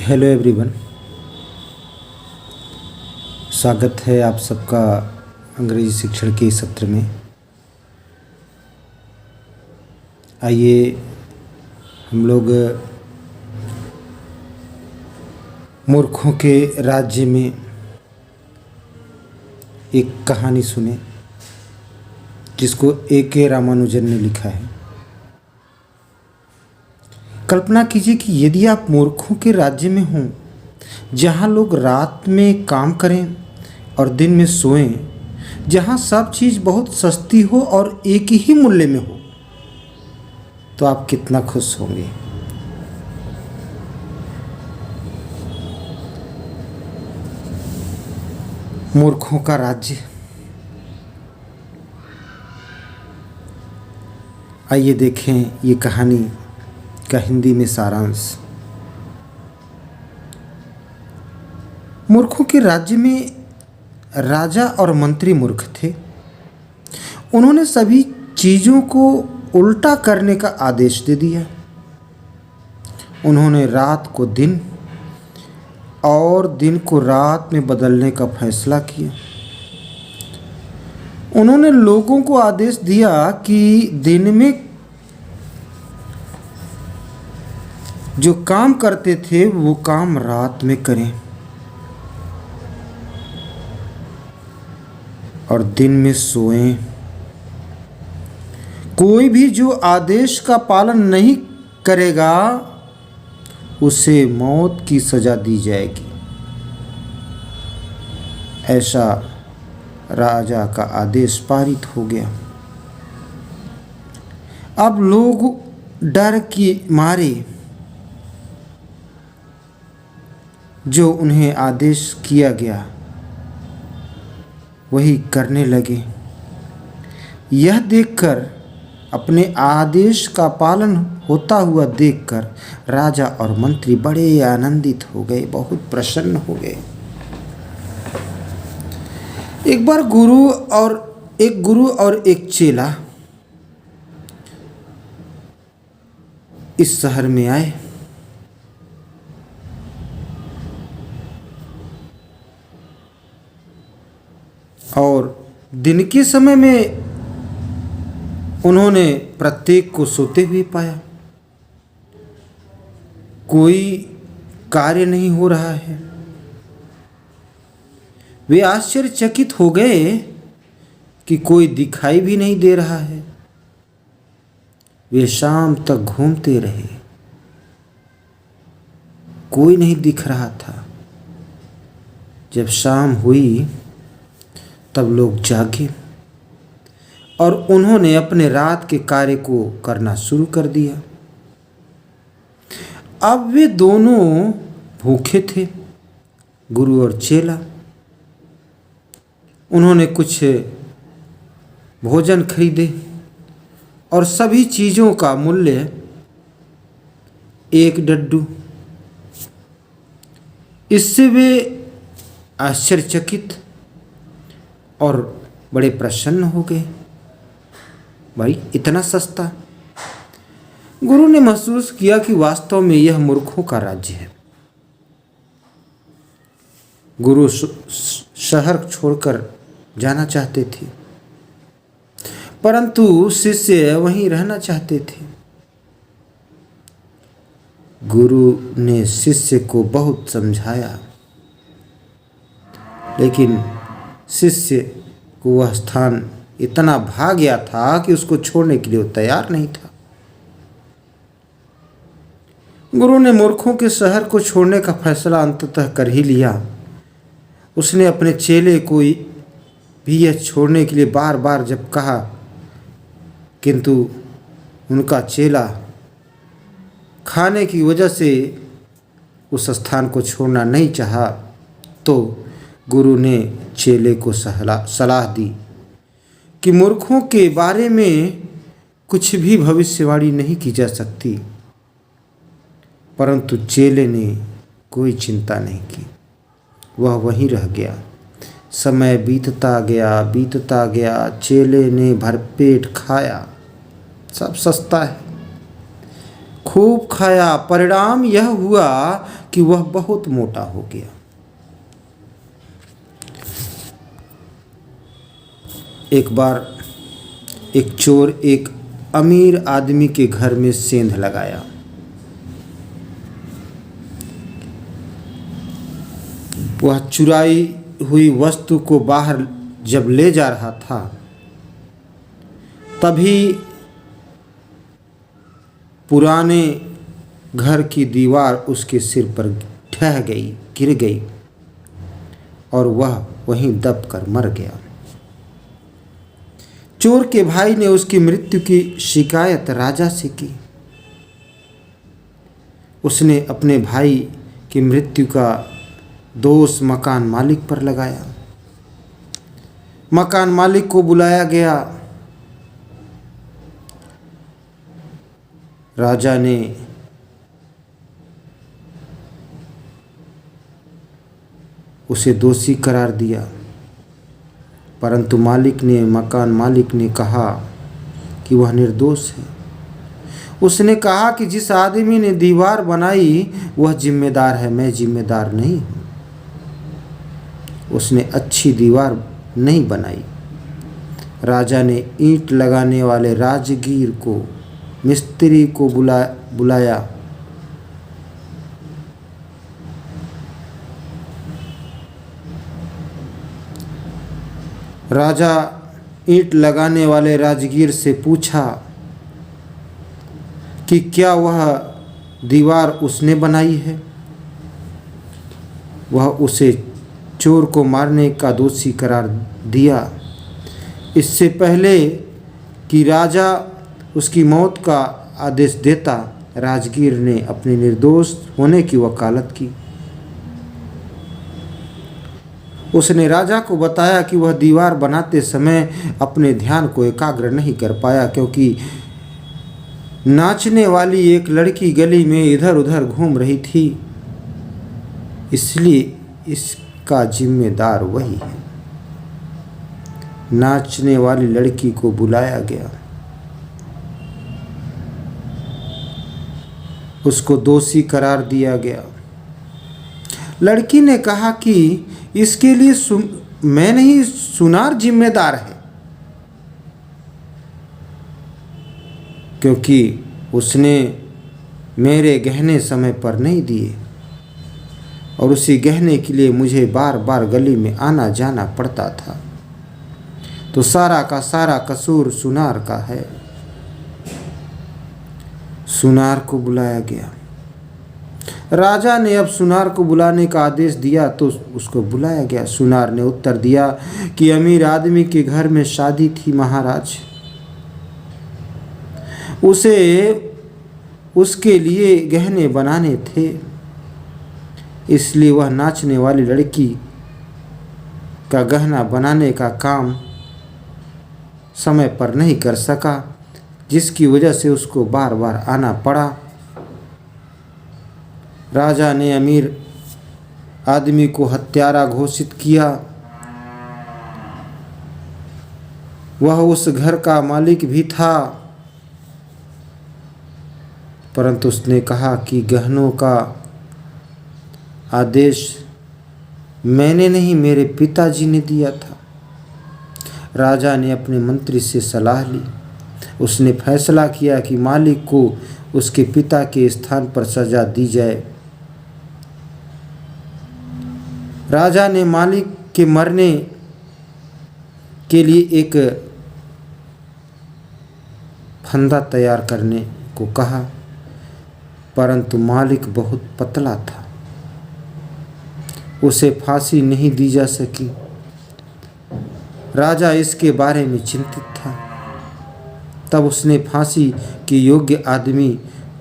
Hello everyone, स्वागत है आप सबका अंग्रेजी शिक्षण के सत्र में। आइए हम लोग मूर्खों के राज्य में एक कहानी सुने जिसको ए.के. रामानुजन ने लिखा है। कल्पना कीजिए कि यदि आप मूर्खों के राज्य में हों, जहाँ लोग रात में काम करें और दिन में सोएं, जहाँ सब चीज़ बहुत सस्ती हो और एक ही मूल्य में हो, तो आप कितना खुश होंगे। मूर्खों का राज्य। आइए देखें ये कहानी का हिंदी में सारांश। मूर्खों के राज्य में राजा और मंत्री मूर्ख थे। उन्होंने सभी चीज़ों को उल्टा करने का आदेश दे दिया। उन्होंने रात को दिन और दिन को रात में बदलने का फैसला किया। उन्होंने लोगों को आदेश दिया कि दिन में जो काम करते थे वो काम रात में करें और दिन में सोएं। कोई भी जो आदेश का पालन नहीं करेगा उसे मौत की सजा दी जाएगी। ऐसा राजा का आदेश पारित हो गया। अब लोग डर के मारे जो उन्हें आदेश किया गया वही करने लगे। यह देखकर, अपने आदेश का पालन होता हुआ देखकर राजा और मंत्री बड़े आनंदित हो गए, बहुत प्रसन्न हो गए। एक बार गुरु और एक चेला इस शहर में आए। और दिन के समय में उन्होंने प्रत्येक को सोते हुए पाया। कोई कार्य नहीं हो रहा है। वे आश्चर्यचकित हो गए कि कोई दिखाई भी नहीं दे रहा है। वे शाम तक घूमते रहे, कोई नहीं दिख रहा था। जब शाम हुई तब लोग जागे और उन्होंने अपने रात के कार्य को करना शुरू कर दिया। अब वे दोनों भूखे थे, गुरु और चेला। उन्होंने कुछ भोजन खरीदे और सभी चीज़ों का मूल्य 1 डड्डू। इससे वे आश्चर्यचकित और बड़े प्रसन्न हो गए। भाई, इतना सस्ता। गुरु ने महसूस किया कि वास्तव में यह मूर्खों का राज्य है। गुरु शहर छोड़कर जाना चाहते थे, परंतु शिष्य वहीं रहना चाहते थे। गुरु ने शिष्य को बहुत समझाया, लेकिन शिष्य को वह स्थान इतना भा गया था कि उसको छोड़ने के लिए वो तैयार नहीं था। गुरु ने मूर्खों के शहर को छोड़ने का फैसला अंततः कर ही लिया। उसने अपने चेले को भी यह छोड़ने के लिए बार बार जब कहा, किंतु उनका चेला खाने की वजह से उस स्थान को छोड़ना नहीं चाहा, तो गुरु ने चेले को सलाह दी कि मूर्खों के बारे में कुछ भी भविष्यवाणी नहीं की जा सकती। परंतु चेले ने कोई चिंता नहीं की, वह वहीं रह गया। समय बीतता गया। चेले ने भरपेट खाया। सब सस्ता है, खूब खाया। परिणाम यह हुआ कि वह बहुत मोटा हो गया। एक बार एक चोर एक अमीर आदमी के घर में सेंध लगाया। वह चुराई हुई वस्तु को बाहर जब ले जा रहा था, तभी पुराने घर की दीवार उसके सिर पर ढह गई, गिर गई और वह वहीं दबकर मर गया। चोर के भाई ने उसकी मृत्यु की शिकायत राजा से की। उसने अपने भाई की मृत्यु का दोष मकान मालिक पर लगाया। मकान मालिक को बुलाया गया। राजा ने उसे दोषी करार दिया, परंतु मकान मालिक ने कहा कि वह निर्दोष है। उसने कहा कि जिस आदमी ने दीवार बनाई वह जिम्मेदार है, मैं जिम्मेदार नहीं हूँ। उसने अच्छी दीवार नहीं बनाई। राजा ने ईंट लगाने वाले राजगीर को, मिस्त्री को बुलाया। राजा ईंट लगाने वाले राजगीर से पूछा कि क्या वह दीवार उसने बनाई है। वह उसे चोर को मारने का दोषी करार दिया। इससे पहले कि राजा उसकी मौत का आदेश देता, राजगीर ने अपने निर्दोष होने की वकालत की। उसने राजा को बताया कि वह दीवार बनाते समय अपने ध्यान को एकाग्र नहीं कर पाया, क्योंकि नाचने वाली एक लड़की गली में इधर उधर घूम रही थी, इसलिए इसका जिम्मेदार वही है। नाचने वाली लड़की को बुलाया गया। उसको दोषी करार दिया गया। लड़की ने कहा कि इसके लिए मैं नहीं, सुनार जिम्मेदार है, क्योंकि उसने मेरे गहने समय पर नहीं दिए और उसी गहने के लिए मुझे बार बार गली में आना जाना पड़ता था, तो सारा का सारा कसूर सुनार का है। सुनार को बुलाया गया। राजा ने अब सुनार को बुलाने का आदेश दिया तो उसको बुलाया गया। सुनार ने उत्तर दिया कि अमीर आदमी के घर में शादी थी महाराज, उसे उसके लिए गहने बनाने थे, इसलिए वह नाचने वाली लड़की का गहना बनाने का काम समय पर नहीं कर सका, जिसकी वजह से उसको बार बार आना पड़ा। राजा ने अमीर आदमी को हत्यारा घोषित किया। वह उस घर का मालिक भी था, परंतु उसने कहा कि गहनों का आदेश मैंने नहीं, मेरे पिताजी ने दिया था। राजा ने अपने मंत्री से सलाह ली। उसने फैसला किया कि मालिक को उसके पिता के स्थान पर सजा दी जाए। राजा ने मालिक के मरने के लिए एक फंदा तैयार करने को कहा, परंतु मालिक बहुत पतला था, उसे फांसी नहीं दी जा सकी। राजा इसके बारे में चिंतित था। तब उसने फांसी के योग्य आदमी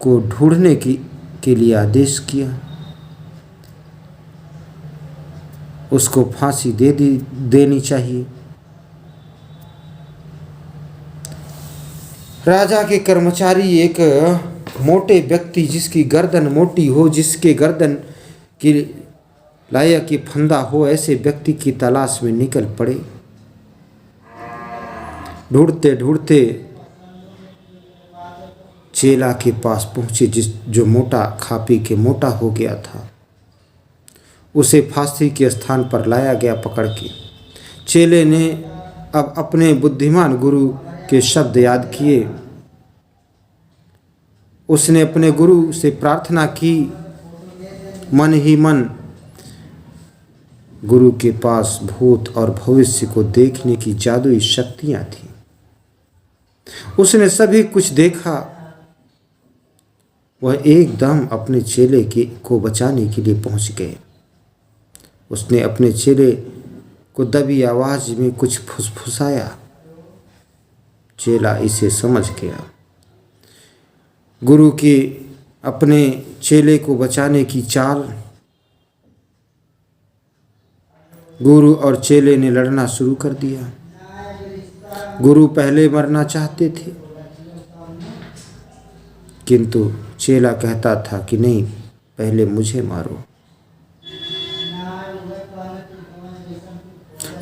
को ढूंढने के लिए आदेश किया। उसको फांसी देनी चाहिए। राजा के कर्मचारी एक मोटे व्यक्ति, जिसकी गर्दन मोटी हो, जिसके गर्दन की लायक ये फंदा हो, ऐसे व्यक्ति की तलाश में निकल पड़े। ढूंढते ढूंढते चेला के पास पहुँचे जो मोटा खा पी के मोटा हो गया था। उसे फांसी के स्थान पर लाया गया पकड़ के। चेले ने अब अपने बुद्धिमान गुरु के शब्द याद किए। उसने अपने गुरु से प्रार्थना की। मन ही मन गुरु के पास भूत और भविष्य को देखने की जादुई शक्तियां थीं। उसने सभी कुछ देखा। वह एकदम अपने चेले को बचाने के लिए पहुंच गए। उसने अपने चेले को दबी आवाज में कुछ फुसफुसाया। चेला इसे समझ गया। गुरु की अपने चेले को बचाने की चाल। गुरु और चेले ने लड़ना शुरू कर दिया। गुरु पहले मरना चाहते थे, किंतु चेला कहता था कि नहीं, पहले मुझे मारो।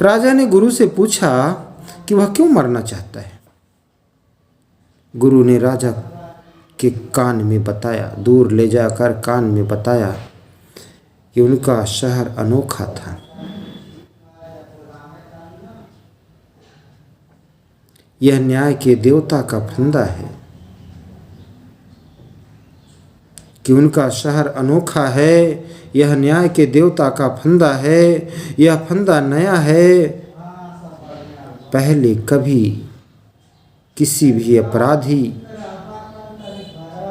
राजा ने गुरु से पूछा कि वह क्यों मरना चाहता है। गुरु ने राजा के कान में बताया, दूर ले जाकर कान में बताया कि उनका शहर अनोखा था। यह न्याय के देवता का फंदा है कि उनका शहर अनोखा है। यह न्याय के देवता का फंदा है। यह फंदा नया है। पहले कभी किसी भी अपराधी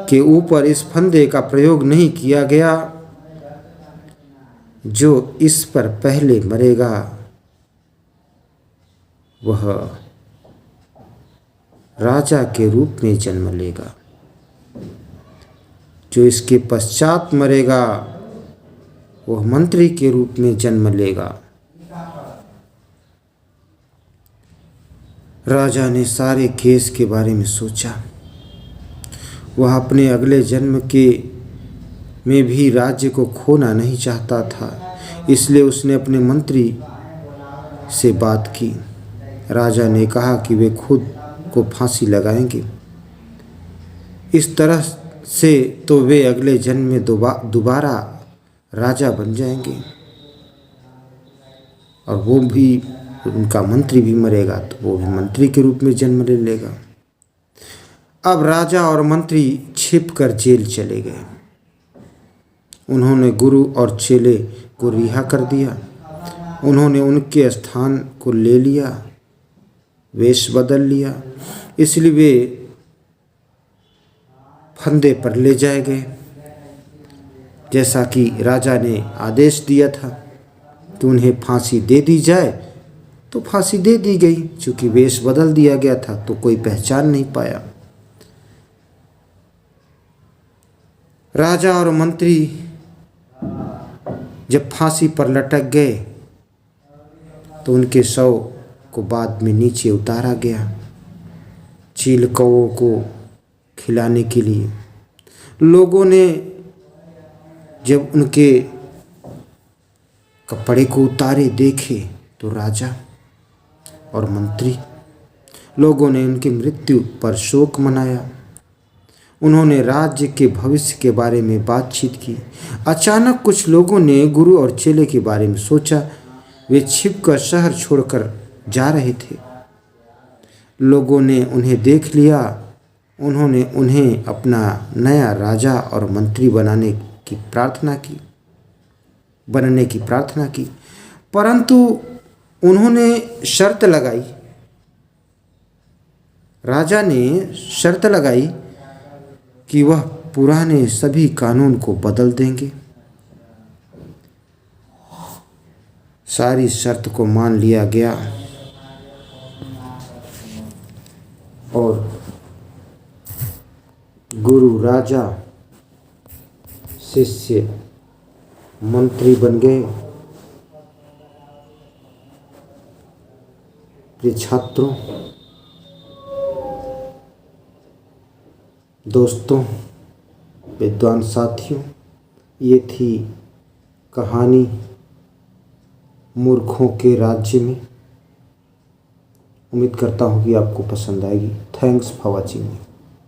के ऊपर इस फंदे का प्रयोग नहीं किया गया। जो इस पर पहले मरेगा वह राजा के रूप में जन्म लेगा। जो इसके पश्चात मरेगा वह मंत्री के रूप में जन्म लेगा। राजा ने सारे केस के बारे में सोचा। वह अपने अगले जन्म में भी राज्य को खोना नहीं चाहता था, इसलिए उसने अपने मंत्री से बात की। राजा ने कहा कि वे खुद को फांसी लगाएंगे। इस तरह से तो वे अगले जन्म में दोबारा राजा बन जाएंगे और वो भी, उनका मंत्री भी मरेगा तो वो भी मंत्री के रूप में जन्म ले लेगा। अब राजा और मंत्री छिपकर जेल चले गए। उन्होंने गुरु और चेले को रिहा कर दिया। उन्होंने उनके स्थान को ले लिया, वेश बदल लिया, इसलिए वे फंदे पर ले जाए गए। जैसा कि राजा ने आदेश दिया था कि उन्हें फांसी दे दी जाए, तो फांसी दे दी गई। चूँकि वेश बदल दिया गया था तो कोई पहचान नहीं पाया। राजा और मंत्री जब फांसी पर लटक गए तो उनके शव को बाद में नीचे उतारा गया चील कौओं को खिलाने के लिए। लोगों ने जब उनके कपड़े को उतारे देखे तो राजा और मंत्री, लोगों ने उनकी मृत्यु पर शोक मनाया। उन्होंने राज्य के भविष्य के बारे में बातचीत की। अचानक कुछ लोगों ने गुरु और चेले के बारे में सोचा। वे छिपकर शहर छोड़कर जा रहे थे। लोगों ने उन्हें देख लिया। उन्होंने उन्हें अपना नया राजा और मंत्री बनने की प्रार्थना की, परंतु उन्होंने शर्त लगाई। राजा ने शर्त लगाई कि वह पुराने सभी कानून को बदल देंगे। सारी शर्त को मान लिया गया और गुरु राजा, शिष्य मंत्री बन गए। प्रिय छात्रों, दोस्तों, विद्वान साथियों, ये थी कहानी मूर्खों के राज्य में। उम्मीद करता हूँ कि आपको पसंद आएगी। Thanks for watching.